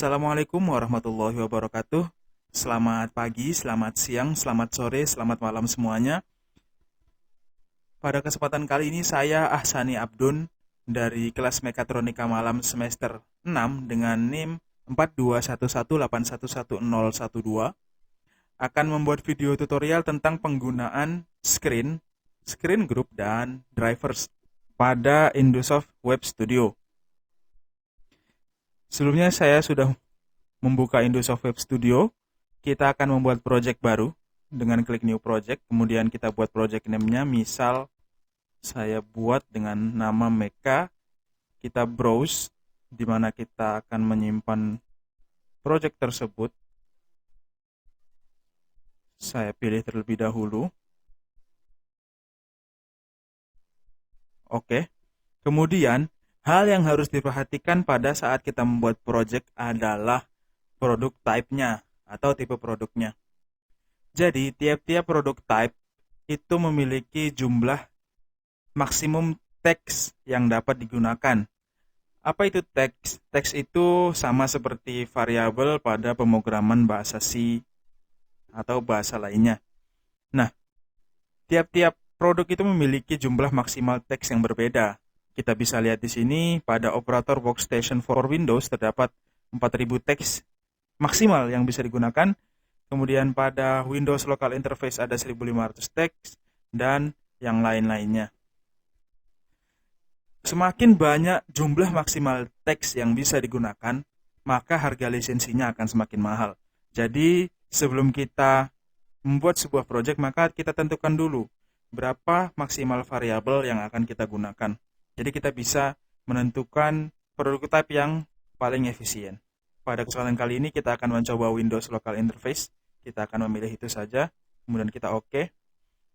Assalamualaikum warahmatullahi wabarakatuh. Selamat pagi, selamat siang, selamat sore, selamat malam semuanya. Pada kesempatan kali ini saya Ahsani Abdun dari kelas Mekatronika Malam semester 6 dengan NIM 4211811012 akan membuat video tutorial tentang penggunaan screen group dan drivers pada Indosoft Web Studio. Sebelumnya saya sudah membuka Indosoft Web Studio. Kita akan membuat project baru dengan klik new project. Kemudian kita buat project name-nya. Misal saya buat dengan nama Meka. Kita browse di mana kita akan menyimpan project tersebut. Saya pilih terlebih dahulu. Oke. Kemudian hal yang harus diperhatikan pada saat kita membuat project adalah produk type-nya atau tipe produknya. Jadi, tiap-tiap produk type itu memiliki jumlah maksimum teks yang dapat digunakan. Apa itu teks? Teks itu sama seperti variabel pada pemrograman bahasa C atau bahasa lainnya. Nah, tiap-tiap produk itu memiliki jumlah maksimal teks yang berbeda. Kita bisa lihat di sini pada operator workstation for Windows terdapat 4000 teks maksimal yang bisa digunakan. Kemudian pada Windows Local Interface ada 1500 teks dan yang lain-lainnya. Semakin banyak jumlah maksimal teks yang bisa digunakan, maka harga lisensinya akan semakin mahal. Jadi sebelum kita membuat sebuah project, maka kita tentukan dulu berapa maksimal variabel yang akan kita gunakan. Jadi kita bisa menentukan produk type yang paling efisien. Pada kesempatan kali ini kita akan mencoba Windows Local Interface. Kita akan memilih itu saja. Kemudian kita OK.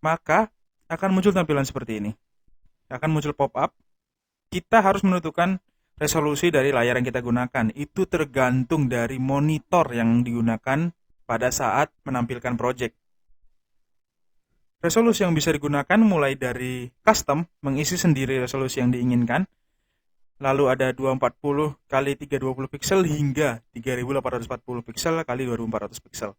Maka akan muncul tampilan seperti ini. Akan muncul pop-up. Kita harus menentukan resolusi dari layar yang kita gunakan. Itu tergantung dari monitor yang digunakan pada saat menampilkan project. Resolusi yang bisa digunakan mulai dari custom, mengisi sendiri resolusi yang diinginkan. Lalu ada 240 x 320 pixel hingga 3840 pixel x 2400 pixel.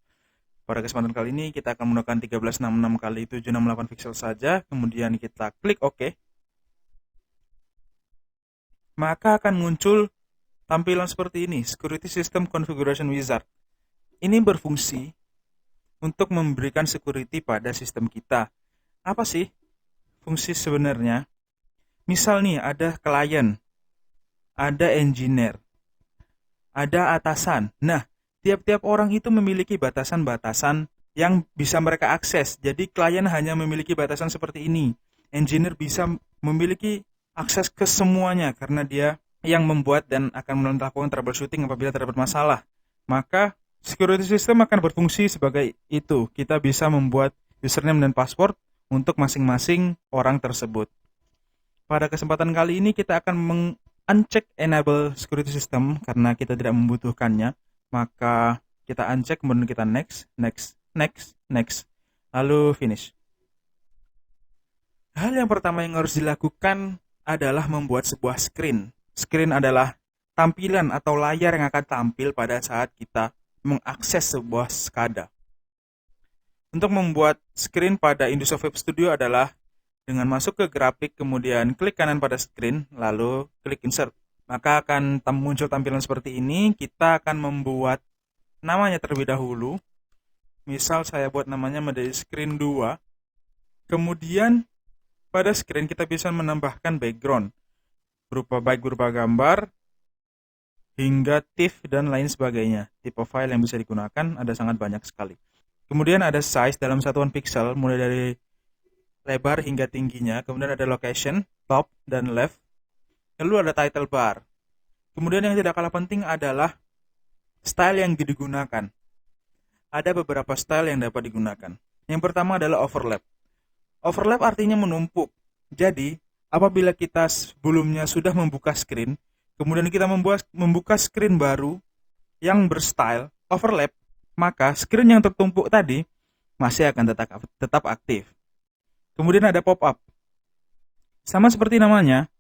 Pada kesempatan kali ini kita akan menggunakan 1366 x 768 pixel saja. Kemudian kita klik OK. Maka akan muncul tampilan seperti ini, Security System Configuration Wizard. Ini berfungsi untuk memberikan security pada sistem kita. Apa sih fungsi sebenarnya? Misal nih, ada klien, ada engineer, ada atasan. Nah, tiap-tiap orang itu memiliki batasan-batasan yang bisa mereka akses. Jadi klien hanya memiliki batasan seperti ini. Engineer bisa memiliki akses ke semuanya karena dia yang membuat dan akan melakukan troubleshooting apabila terdapat masalah. Maka security system akan berfungsi sebagai itu. Kita bisa membuat username dan password untuk masing-masing orang tersebut. Pada kesempatan kali ini kita akan uncheck enable security system karena kita tidak membutuhkannya. Maka kita uncheck, kemudian kita next, lalu finish. Hal yang pertama yang harus dilakukan adalah membuat sebuah screen. Screen adalah tampilan atau layar yang akan tampil pada saat kita mengakses sebuah SCADA. Untuk membuat screen pada Indosoft Web Studio adalah dengan masuk ke grafik, kemudian klik kanan pada screen, lalu klik insert. Maka akan muncul tampilan seperti ini. Kita akan membuat namanya terlebih dahulu. Misal saya buat namanya menjadi screen 2. Kemudian pada screen kita bisa menambahkan background berupa gambar, hingga TIFF dan lain sebagainya. Tipe file yang bisa digunakan ada sangat banyak sekali. Kemudian ada size dalam satuan pixel, mulai dari lebar hingga tingginya. Kemudian ada location, top dan left. Lalu ada title bar. Kemudian yang tidak kalah penting adalah style yang digunakan. Ada beberapa style yang dapat digunakan. Yang pertama adalah overlap. Overlap artinya menumpuk. Jadi, apabila kita sebelumnya sudah membuka screen, kemudian kita membuka screen baru yang berstyle overlap, maka screen yang tertumpuk tadi masih akan tetap aktif. Kemudian ada pop-up. Sama seperti namanya,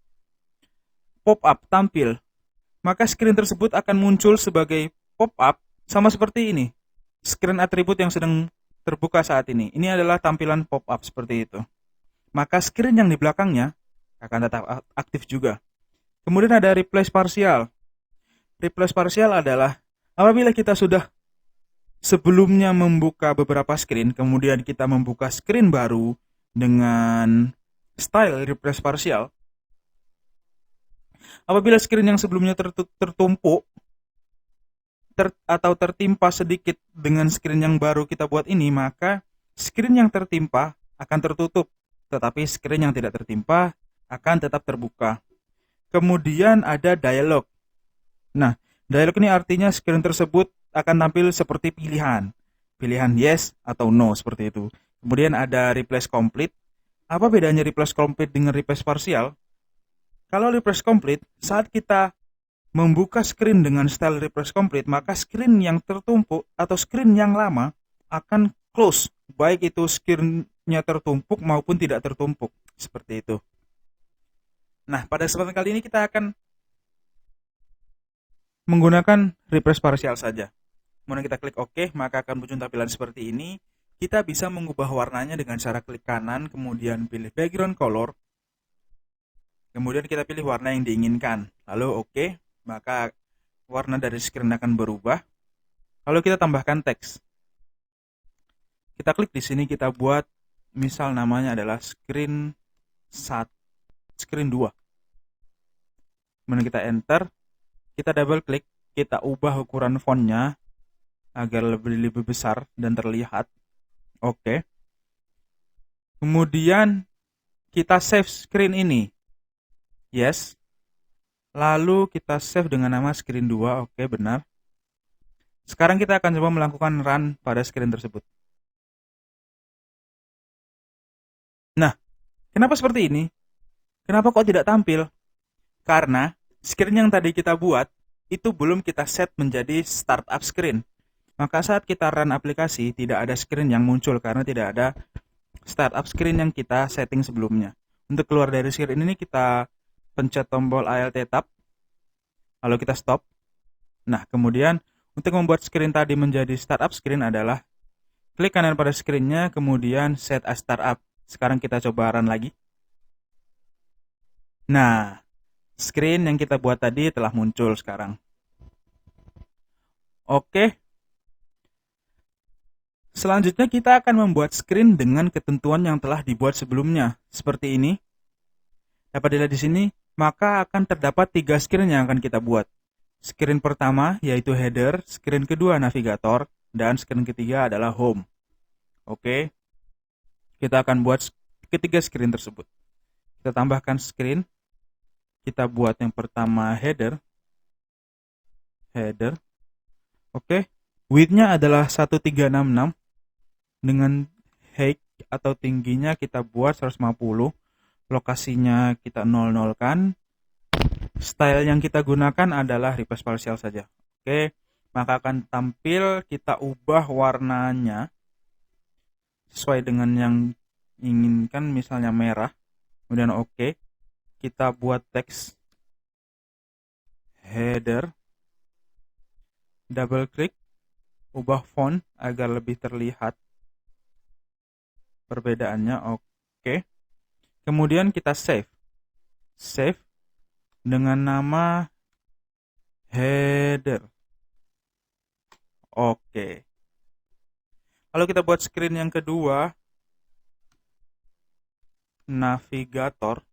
pop-up tampil. Maka screen tersebut akan muncul sebagai pop-up sama seperti ini. Screen atribut yang sedang terbuka saat ini. Ini adalah tampilan pop-up seperti itu. Maka screen yang di belakangnya akan tetap aktif juga. Kemudian ada replace partial. Replace partial adalah apabila kita sudah sebelumnya membuka beberapa screen, kemudian kita membuka screen baru dengan style replace partial. Apabila screen yang sebelumnya tertumpuk atau tertimpa sedikit dengan screen yang baru kita buat ini, maka screen yang tertimpa akan tertutup, tetapi screen yang tidak tertimpa akan tetap terbuka. Kemudian ada dialog. Nah, dialog ini artinya screen tersebut akan tampil seperti pilihan yes atau no, seperti itu. Kemudian ada replace complete. Apa bedanya replace complete dengan replace partial? Kalau replace complete, saat kita membuka screen dengan style replace complete, maka screen yang tertumpuk atau screen yang lama akan close, baik itu screen-nya tertumpuk maupun tidak tertumpuk, seperti itu. Nah, pada kesempatan kali ini kita akan menggunakan replace partial saja. Kemudian kita klik OK, maka akan muncul tampilan seperti ini. Kita bisa mengubah warnanya dengan cara klik kanan, kemudian pilih background color, kemudian kita pilih warna yang diinginkan, lalu OK, maka warna dari screen akan berubah. Lalu kita tambahkan teks. Kita klik di sini, kita buat misal namanya adalah screen 2. Kemudian kita enter, kita double klik, kita ubah ukuran fontnya agar lebih besar dan terlihat. Oke. Kemudian kita save screen ini. Yes. Lalu kita save dengan nama screen 2. Oke, benar. Sekarang kita akan coba melakukan run pada screen tersebut. Nah, kenapa seperti ini? Kenapa kok tidak tampil? Karena screen yang tadi kita buat itu belum kita set menjadi startup screen. Maka saat kita run aplikasi, tidak ada screen yang muncul karena tidak ada startup screen yang kita setting sebelumnya. Untuk keluar dari screen ini, kita pencet tombol Alt Tab, lalu kita stop. Nah, kemudian untuk membuat screen tadi menjadi startup screen adalah klik kanan pada screen-nya, kemudian set as startup. Sekarang kita coba run lagi. Nah, screen yang kita buat tadi telah muncul sekarang. Oke. Selanjutnya kita akan membuat screen dengan ketentuan yang telah dibuat sebelumnya. Seperti ini. Dapat dilihat di sini, maka akan terdapat 3 screen yang akan kita buat. Screen pertama yaitu header, screen kedua navigator, dan screen ketiga adalah home. Oke. Kita akan buat ketiga screen tersebut. Kita tambahkan screen. Kita buat yang pertama header. Oke. Width-nya adalah 1366. Dengan height atau tingginya kita buat 150. Lokasinya kita 00-kan. Style yang kita gunakan adalah replace partial saja. Oke, maka akan tampil, kita ubah warnanya sesuai dengan yang inginkan, misalnya merah. Kemudian oke, kita buat teks header, double klik, ubah font agar lebih terlihat perbedaannya. Oke, kemudian kita save dengan nama header. Oke. Lalu kita buat screen yang kedua, navigator.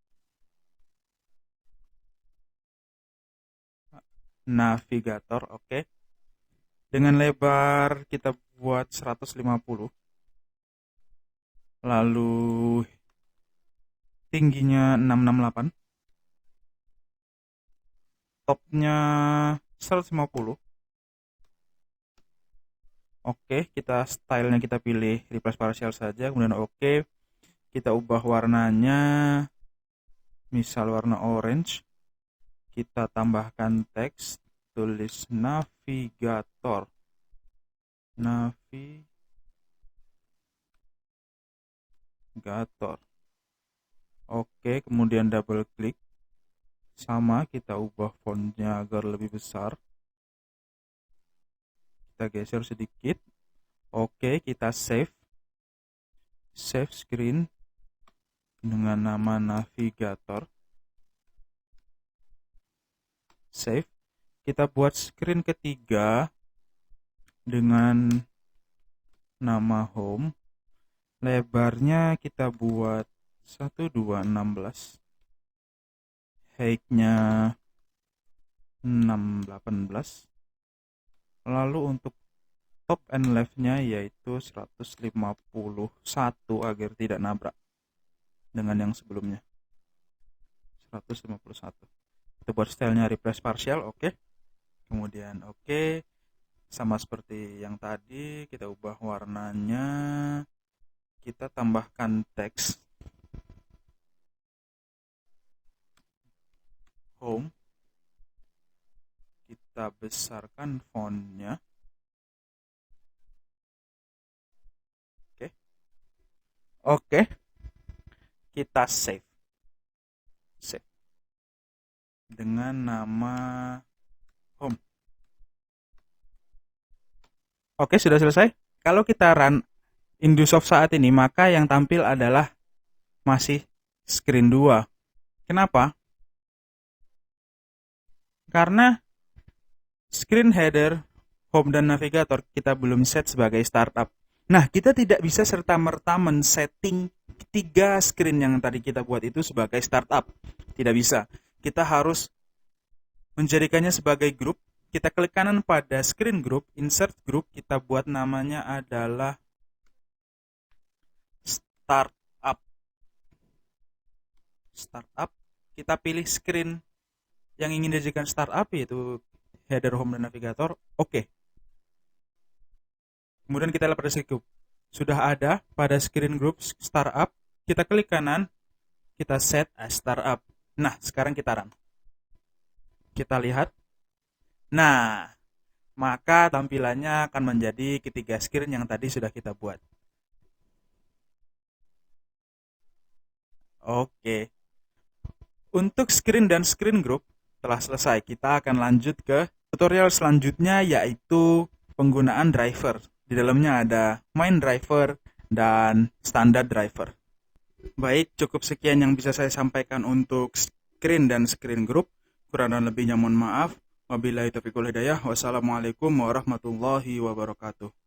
Oke. Dengan lebar kita buat 150. Lalu tingginya 668. Topnya 150. Oke, kita stylenya kita pilih replace partial saja. Kemudian oke, kita ubah warnanya, misal warna orange. Kita tambahkan teks, tulis navigator. Oke, kemudian double klik. Sama, kita ubah fontnya agar lebih besar. kita geser sedikit. Oke, kita save screen dengan nama navigator. Save. Kita buat screen ketiga dengan nama home. Lebarnya kita buat 1216. Height-nya 618. Lalu untuk top and left-nya yaitu 151 agar tidak nabrak dengan yang sebelumnya. 151. Kita buat stylenya refresh partial, oke. Kemudian oke. Sama seperti yang tadi, kita ubah warnanya. Kita tambahkan teks home. Kita besarkan fontnya. Oke. Kita save dengan nama home. Oke, sudah selesai. Kalau kita run Indusoft saat ini, maka yang tampil adalah masih screen 2. Kenapa? Karena screen header, home, dan navigator kita belum set sebagai startup. Nah, kita tidak bisa serta-merta men-setting 3 screen yang tadi kita buat itu sebagai startup. Tidak bisa. Kita harus menjadikannya sebagai grup. Kita klik kanan pada screen group, insert group, kita buat namanya adalah startup. Startup. Kita pilih screen yang ingin dijadikan startup, yaitu header, home, dan navigator. Oke. Kemudian kita lihat pada screen group. Sudah ada pada screen group startup. Kita klik kanan, kita set as startup. Nah, sekarang kita run. Kita lihat. Nah, maka tampilannya akan menjadi ketiga screen yang tadi sudah kita buat. Oke. Untuk screen dan screen group telah selesai. Kita akan lanjut ke tutorial selanjutnya, yaitu penggunaan driver. Di dalamnya ada main driver dan standard driver. Baik, cukup sekian yang bisa saya sampaikan untuk screen dan screen group. Kurang dan lebihnya mohon maaf. Wabillahi taufiq wal hidayah. Wassalamualaikum warahmatullahi wabarakatuh.